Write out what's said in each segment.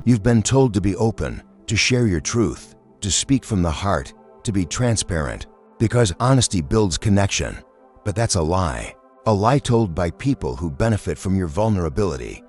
You've been told to be open, to share your truth, to speak from the heart, to be transparent, because honesty builds connection. But that's a lie. A lie told by people who benefit from your vulnerability,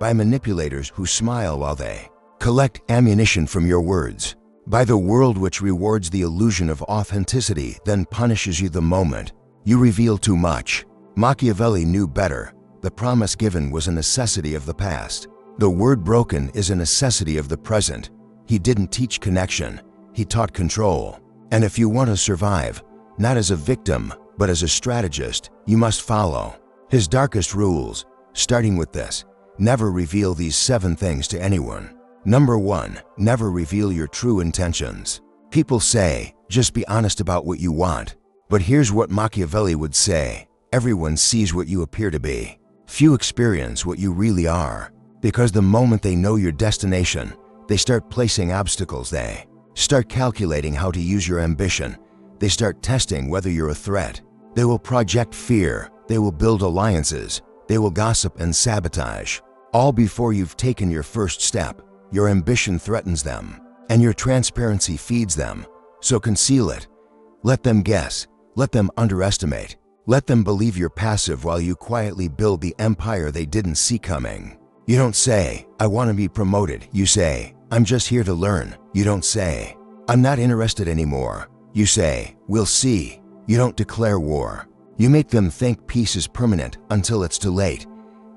by manipulators who smile while they collect ammunition from your words, by the world which rewards the illusion of authenticity, then punishes you the moment you reveal too much. Machiavelli knew better. The promise given was a necessity of the past. The word broken is a necessity of the present. He didn't teach connection, he taught control. And if you want to survive, not as a victim, but as a strategist, you must follow his darkest rules, starting with this: never reveal these 7 things to anyone. Number 1, never reveal your true intentions. People say, just be honest about what you want. But here's what Machiavelli would say: everyone sees what you appear to be. Few experience what you really are. Because the moment they know your destination, they start placing obstacles. They start calculating how to use your ambition. They start testing whether you're a threat. They will project fear. They will build alliances. They will gossip and sabotage. All before you've taken your first step. Your ambition threatens them, and your transparency feeds them. So conceal it. Let them guess. Let them underestimate. Let them believe you're passive while you quietly build the empire they didn't see coming. You don't say, I want to be promoted. You say, I'm just here to learn. You don't say, I'm not interested anymore. You say, we'll see. You don't declare war. You make them think peace is permanent until it's too late.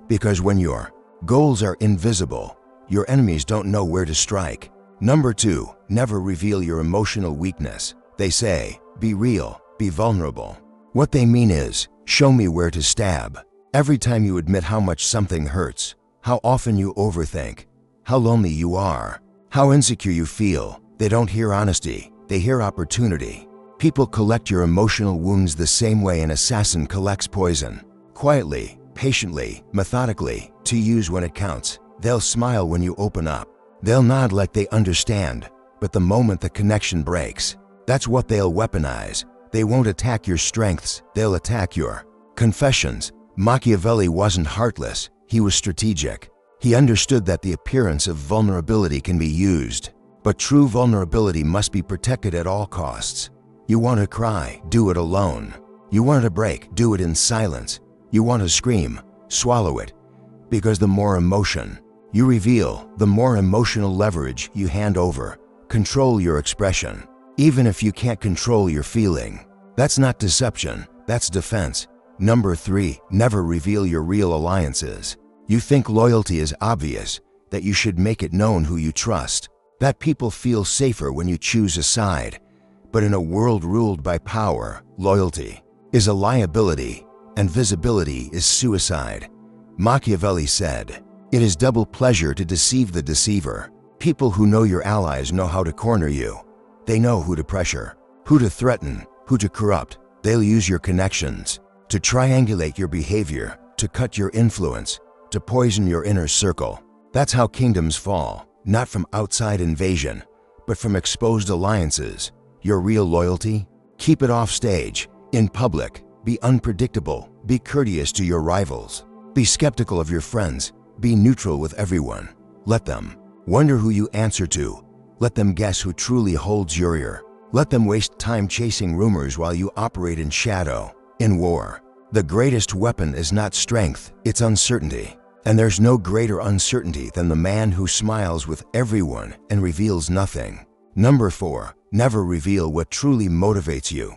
Because when your goals are invisible, your enemies don't know where to strike. Number 2, never reveal your emotional weakness. They say, be real, be vulnerable. What they mean is, show me where to stab. Every time you admit how much something hurts, how often you overthink, how lonely you are, how insecure you feel, they don't hear honesty, they hear opportunity. People collect your emotional wounds the same way an assassin collects poison. Quietly, patiently, methodically, to use when it counts. They'll smile when you open up. They'll nod like they understand, but the moment the connection breaks, that's what they'll weaponize. They won't attack your strengths, they'll attack your confessions. Machiavelli wasn't heartless, he was strategic. He understood that the appearance of vulnerability can be used, but true vulnerability must be protected at all costs. You want to cry, do it alone. You want to break, do it in silence. You want to scream, swallow it. Because the more emotion you reveal, the more emotional leverage you hand over. Control your expression, even if you can't control your feeling. That's not deception, that's defense. Number 3, never reveal your real alliances. You think loyalty is obvious, that you should make it known who you trust, that people feel safer when you choose a side. But in a world ruled by power, loyalty is a liability, and visibility is suicide. Machiavelli said, it is double pleasure to deceive the deceiver. People who know your allies know how to corner you. They know who to pressure, who to threaten, who to corrupt. They'll use your connections to triangulate your behavior, to cut your influence, to poison your inner circle. That's how kingdoms fall, not from outside invasion, but from exposed alliances. Your real loyalty? Keep it off stage, in public. Be unpredictable, be courteous to your rivals. Be skeptical of your friends, be neutral with everyone. Let them wonder who you answer to. Let them guess who truly holds your ear. Let them waste time chasing rumors while you operate in shadow. In war, the greatest weapon is not strength, it's uncertainty. And there's no greater uncertainty than the man who smiles with everyone and reveals nothing. Number 4, never reveal what truly motivates you.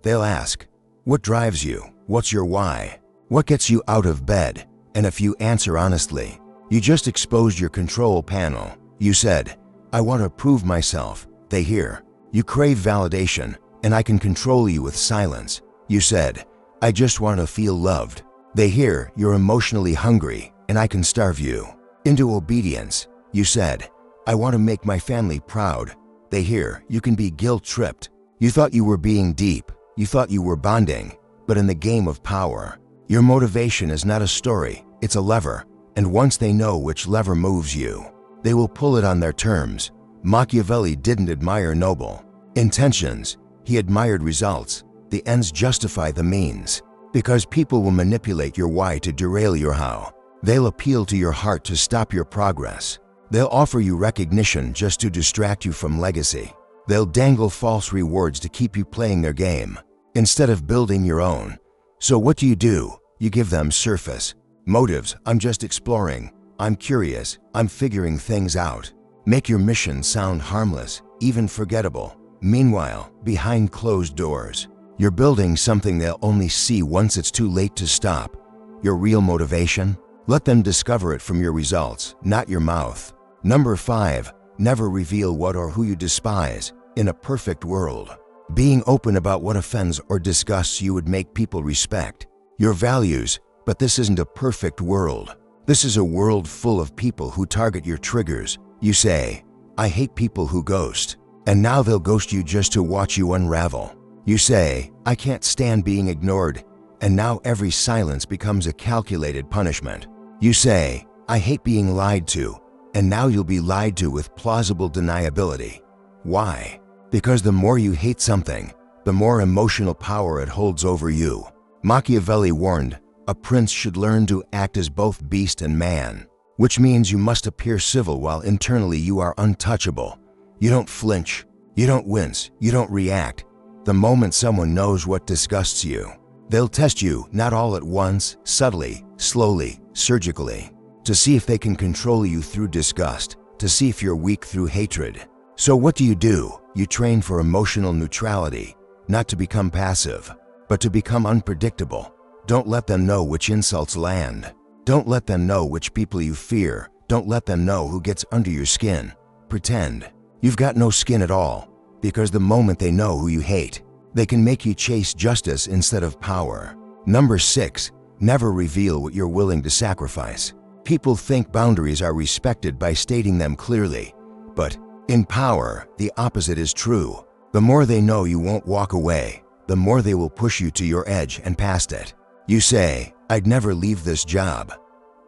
They'll ask, what drives you? What's your why? What gets you out of bed? And if you answer honestly, you just exposed your control panel. You said, I want to prove myself. They hear, you crave validation, and I can control you with silence. You said, I just want to feel loved. They hear, you're emotionally hungry, and I can starve you into obedience. You said, I want to make my family proud. They hear, you can be guilt-tripped. You thought you were being deep. You thought you were bonding. But in the game of power, your motivation is not a story, it's a lever. And once they know which lever moves you, they will pull it on their terms. Machiavelli didn't admire noble intentions, he admired results. The ends justify the means. Because people will manipulate your why to derail your how. They'll appeal to your heart to stop your progress. They'll offer you recognition just to distract you from legacy. They'll dangle false rewards to keep you playing their game, instead of building your own. So what do? You give them surface motives. I'm just exploring. I'm curious. I'm figuring things out. Make your mission sound harmless, even forgettable. Meanwhile, behind closed doors, you're building something they'll only see once it's too late to stop. Your real motivation? Let them discover it from your results, not your mouth. Number 5, never reveal what or who you despise. In a perfect world, being open about what offends or disgusts you would make people respect your values, but this isn't a perfect world. This is a world full of people who target your triggers. You say, I hate people who ghost, and now they'll ghost you just to watch you unravel. You say, I can't stand being ignored, and now every silence becomes a calculated punishment. You say, I hate being lied to, and now you'll be lied to with plausible deniability. Why? Because the more you hate something, the more emotional power it holds over you. Machiavelli warned, a prince should learn to act as both beast and man, which means you must appear civil while internally you are untouchable. You don't flinch, you don't wince, you don't react. The moment someone knows what disgusts you, they'll test you, not all at once, subtly, slowly, surgically, to see if they can control you through disgust, to see if you're weak through hatred. So what do? You train for emotional neutrality, not to become passive, but to become unpredictable. Don't let them know which insults land. Don't let them know which people you fear. Don't let them know who gets under your skin. Pretend you've got no skin at all, because the moment they know who you hate, they can make you chase justice instead of power. Number 6, never reveal what you're willing to sacrifice. People think boundaries are respected by stating them clearly, but in power, the opposite is true. The more they know you won't walk away, the more they will push you to your edge and past it. You say, I'd never leave this job.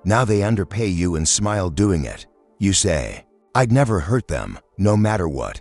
Now they underpay you and smile doing it. You say, I'd never hurt them, no matter what.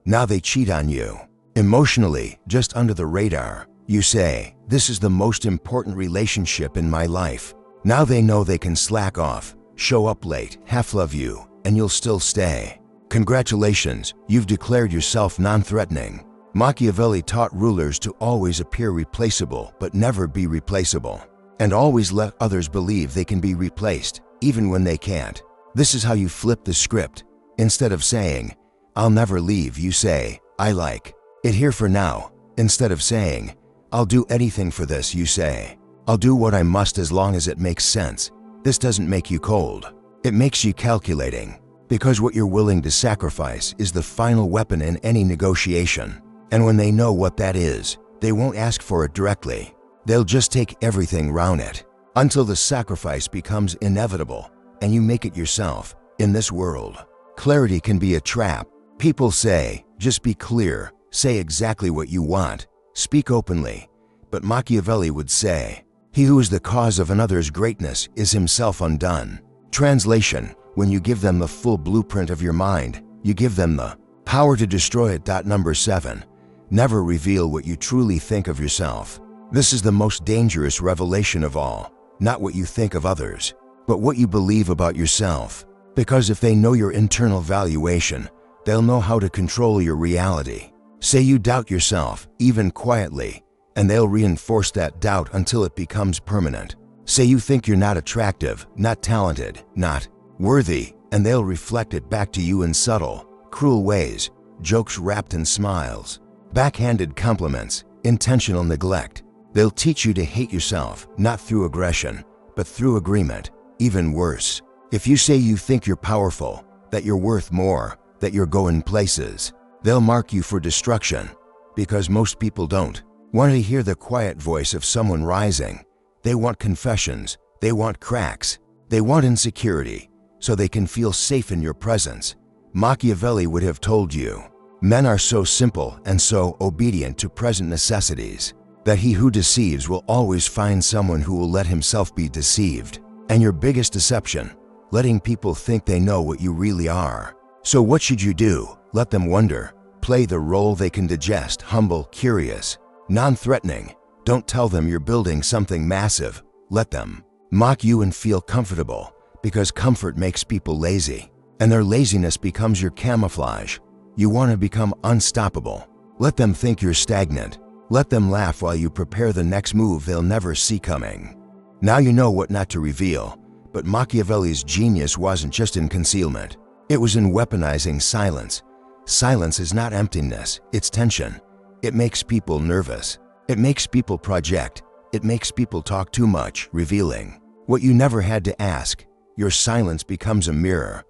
Now they cheat on you. Emotionally, just under the radar, you say, this is the most important relationship in my life. Now they know they can slack off, show up late, half love you, and you'll still stay. Congratulations, you've declared yourself non-threatening. Machiavelli taught rulers to always appear replaceable but never be replaceable, and always let others believe they can be replaced, even when they can't. This is how you flip the script. Instead of saying, I'll never leave, you say, I like it here for now. Instead of saying, I'll do anything for this, you say, I'll do what I must as long as it makes sense. This doesn't make you cold. It makes you calculating. Because what you're willing to sacrifice is the final weapon in any negotiation. And when they know what that is, they won't ask for it directly. They'll just take everything round it, until the sacrifice becomes inevitable and you make it yourself. In this world, clarity can be a trap. People say, just be clear, say exactly what you want, speak openly. But Machiavelli would say, he who is the cause of another's greatness is himself undone. Translation: when you give them the full blueprint of your mind, you give them the power to destroy it. Number 7, never reveal what you truly think of yourself. This is the most dangerous revelation of all. Not what you think of others, but what you believe about yourself. Because if they know your internal valuation, they'll know how to control your reality. Say you doubt yourself, even quietly, and they'll reinforce that doubt until it becomes permanent. Say you think you're not attractive, not talented, not worthy, and they'll reflect it back to you in subtle, cruel ways, jokes wrapped in smiles, backhanded compliments, intentional neglect. They'll teach you to hate yourself, not through aggression, but through agreement. Even worse, if you say you think you're powerful, that you're worth more, that you're going places, they'll mark you for destruction. Because most people don't want to hear the quiet voice of someone rising. They want confessions, they want cracks, they want insecurity, so they can feel safe in your presence. Machiavelli would have told you, men are so simple and so obedient to present necessities, that he who deceives will always find someone who will let himself be deceived. And your biggest deception, letting people think they know what you really are. So what should you do? Let them wonder. Play the role they can digest, humble, curious, non-threatening. Don't tell them you're building something massive. Let them mock you and feel comfortable, because comfort makes people lazy. and their laziness becomes your camouflage. You want to become unstoppable. Let them think you're stagnant. Let them laugh while you prepare the next move they'll never see coming. Now you know what not to reveal, but Machiavelli's genius wasn't just in concealment. It was in weaponizing silence. Silence is not emptiness, it's tension. It makes people nervous. It makes people project. It makes people talk too much, revealing what you never had to ask. Your silence becomes a mirror.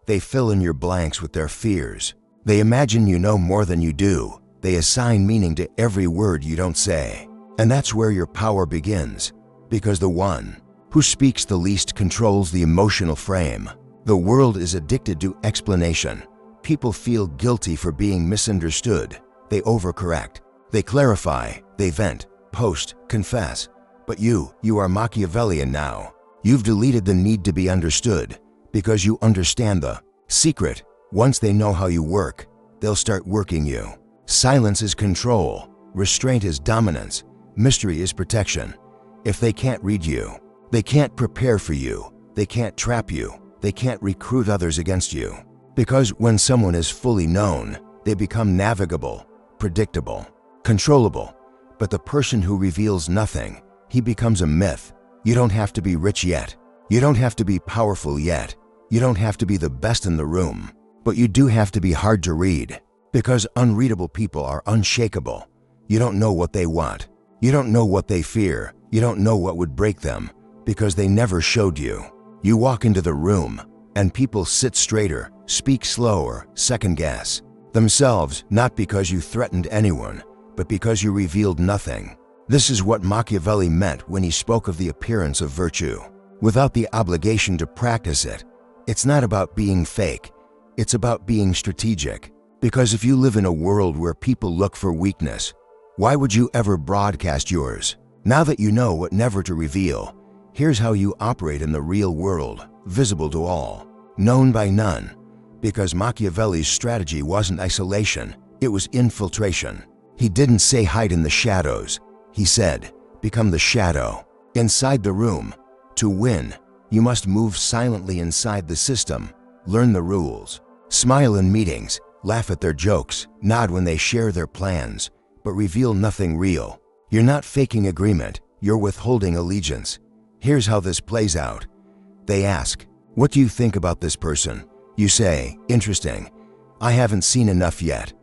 They fill in your blanks with their fears. They imagine you know more than you do. They assign meaning to every word you don't say. And that's where your power begins, because the one who speaks the least controls the emotional frame. The world is addicted to explanation. People feel guilty for being misunderstood. They overcorrect. They clarify. They vent, post, confess. But you are Machiavellian now. You've deleted the need to be understood because you understand the secret. Once they know how you work, they'll start working you. Silence is control. Restraint is dominance. Mystery is protection. If they can't read you, they can't prepare for you. They can't trap you. They can't recruit others against you. Because when someone is fully known, they become navigable, predictable, controllable. But the person who reveals nothing, he becomes a myth. You don't have to be rich yet. You don't have to be powerful yet. You don't have to be the best in the room. But you do have to be hard to read. Because unreadable people are unshakable. You don't know what they want. You don't know what they fear. You don't know what would break them, because they never showed you. You walk into the room, and people sit straighter, speak slower, second guess themselves, not because you threatened anyone, but because you revealed nothing. This is what Machiavelli meant when he spoke of the appearance of virtue, without the obligation to practice it. It's not about being fake. It's about being strategic. Because if you live in a world where people look for weakness, why would you ever broadcast yours? Now that you know what never to reveal, here's how you operate in the real world, visible to all, known by none. Because Machiavelli's strategy wasn't isolation, it was infiltration. He didn't say hide in the shadows. He said, become the shadow. Inside the room. To win, you must move silently inside the system, learn the rules, smile in meetings, laugh at their jokes, nod when they share their plans, but reveal nothing real. You're not faking agreement, you're withholding allegiance. Here's how this plays out. They ask, what do you think about this person? You say, interesting. I haven't seen enough yet.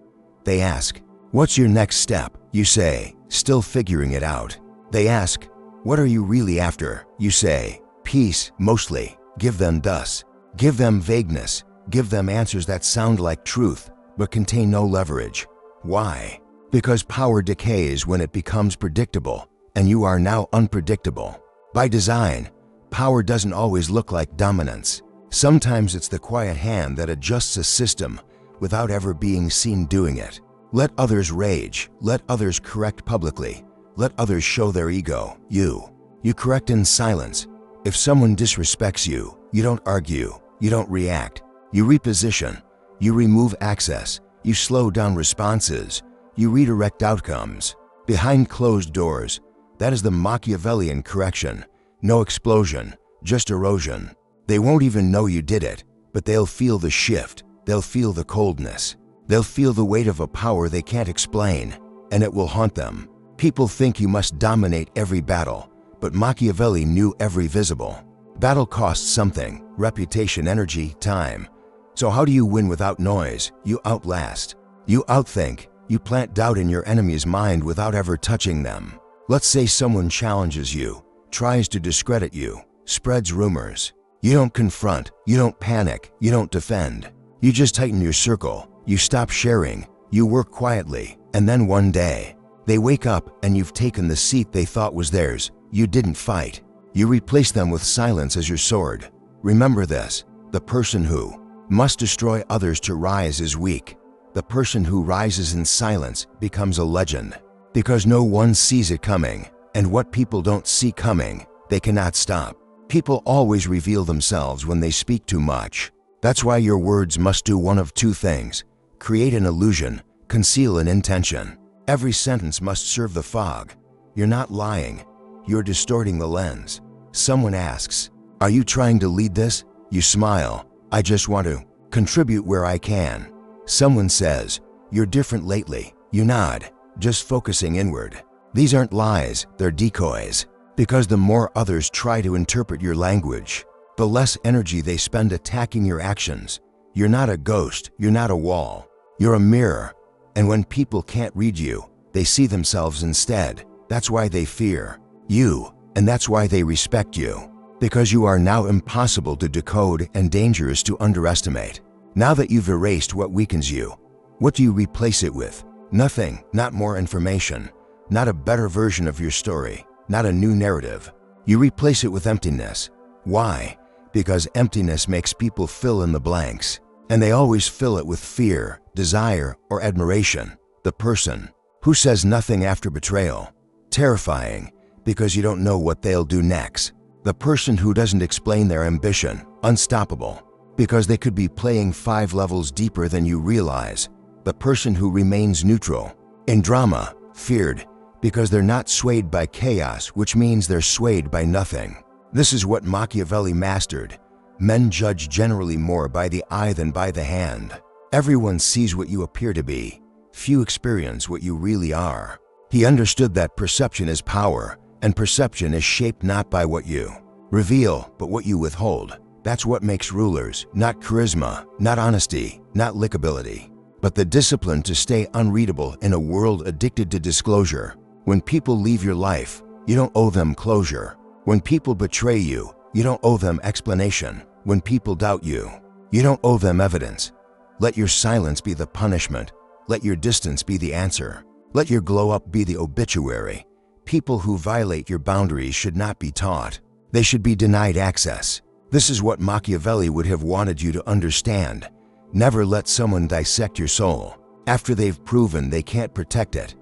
They ask, what's your next step? You say, still figuring it out. They ask, what are you really after? You say, peace, mostly. Give them thus. Give them vagueness. Give them answers that sound like truth, but contain no leverage. Why? Because power decays when it becomes predictable, and you are now unpredictable. By design, power doesn't always look like dominance. Sometimes it's the quiet hand that adjusts a system without ever being seen doing it. Let others rage. Let others correct publicly. Let others show their ego. You correct in silence. If someone disrespects you, you don't argue. You don't react. You reposition. You remove access. You slow down responses. You redirect outcomes. Behind closed doors, that is the Machiavellian correction. No explosion, just erosion. They won't even know you did it, but they'll feel the shift. They'll feel the coldness. They'll feel the weight of a power they can't explain, and it will haunt them. People think you must dominate every battle, but Machiavelli knew every visible battle costs something: reputation, energy, time. So how do you win without noise? You outlast. You outthink. You plant doubt in your enemy's mind without ever touching them. Let's say someone challenges you, tries to discredit you, spreads rumors. You don't confront. You don't panic. You don't defend. You just tighten your circle. You stop sharing. You work quietly. And then one day, they wake up and you've taken the seat they thought was theirs. You didn't fight. You replace them with silence as your sword. Remember this: the person who must destroy others to rise is weak. The person who rises in silence becomes a legend. Because no one sees it coming, and what people don't see coming, they cannot stop. People always reveal themselves when they speak too much. That's why your words must do one of two things: create an illusion, conceal an intention. Every sentence must serve the fog. You're not lying. You're distorting the lens. Someone asks, are you trying to lead this? You smile. I just want to Contribute where I can. Someone says, "You're different lately." You nod, just focusing inward. These aren't lies, they're decoys. Because the more others try to interpret your language, the less energy they spend attacking your actions. You're not a ghost, you're not a wall. You're a mirror. And when people can't read you, they see themselves instead. That's why they fear you, and that's why they respect you. Because you are now impossible to decode and dangerous to underestimate. Now that you've erased what weakens you, what do you replace it with? Nothing, not more information, not a better version of your story, not a new narrative. You replace it with emptiness. Why? Because emptiness makes people fill in the blanks, and they always fill it with fear, desire, or admiration. The person who says nothing after betrayal. Terrifying, because you don't know what they'll do next. The person who doesn't explain their ambition. Unstoppable, because they could be playing 5 levels deeper than you realize. The person who remains neutral. In drama, feared, because they're not swayed by chaos, which means they're swayed by nothing. This is what Machiavelli mastered. Men judge generally more by the eye than by the hand. Everyone sees what you appear to be. Few experience what you really are. He understood that perception is power, and perception is shaped not by what you reveal, but what you withhold. That's what makes rulers, not charisma, not honesty, not lickability, but the discipline to stay unreadable in a world addicted to disclosure. When people leave your life, you don't owe them closure. When people betray you, you don't owe them explanation. When people doubt you, you don't owe them evidence. Let your silence be the punishment. Let your distance be the answer. Let your glow up be the obituary. People who violate your boundaries should not be taught. They should be denied access. This is what Machiavelli would have wanted you to understand. Never let someone dissect your soul after they've proven they can't protect it.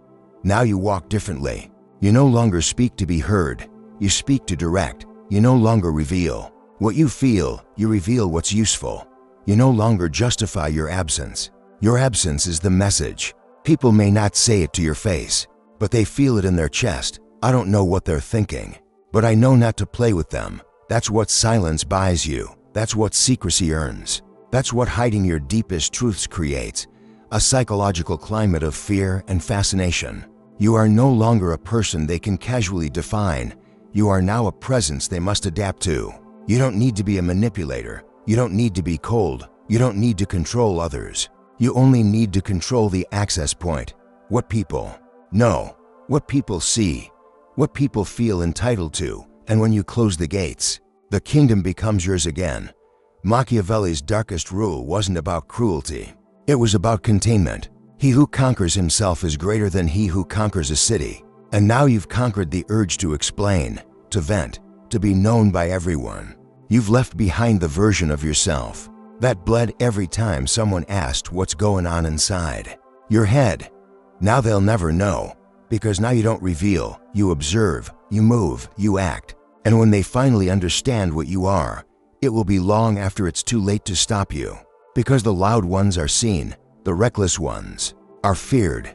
Now you walk differently. You no longer speak to be heard. You speak to direct. You no longer reveal what you feel. You reveal what's useful. You no longer justify your absence. Your absence is the message. People may not say it to your face, but they feel it in their chest. I don't know what they're thinking, but I know not to play with them. That's what silence buys you. That's what secrecy earns. That's what hiding your deepest truths creates. A psychological climate of fear and fascination. You are no longer a person they can casually define. You are now a presence they must adapt to. You don't need to be a manipulator. You don't need to be cold. You don't need to control others. You only need to control the access point. What people know, what people see, what people feel entitled to, and when you close the gates, the kingdom becomes yours again. Machiavelli's darkest rule wasn't about cruelty. It was about containment. He who conquers himself is greater than he who conquers a city. And now you've conquered the urge to explain, to vent, to be known by everyone. You've left behind the version of yourself that bled every time someone asked what's going on inside your head. Now they'll never know, because now you don't reveal, you observe, you move, you act. And when they finally understand what you are, it will be long after it's too late to stop you. Because the loud ones are seen, the reckless ones are feared,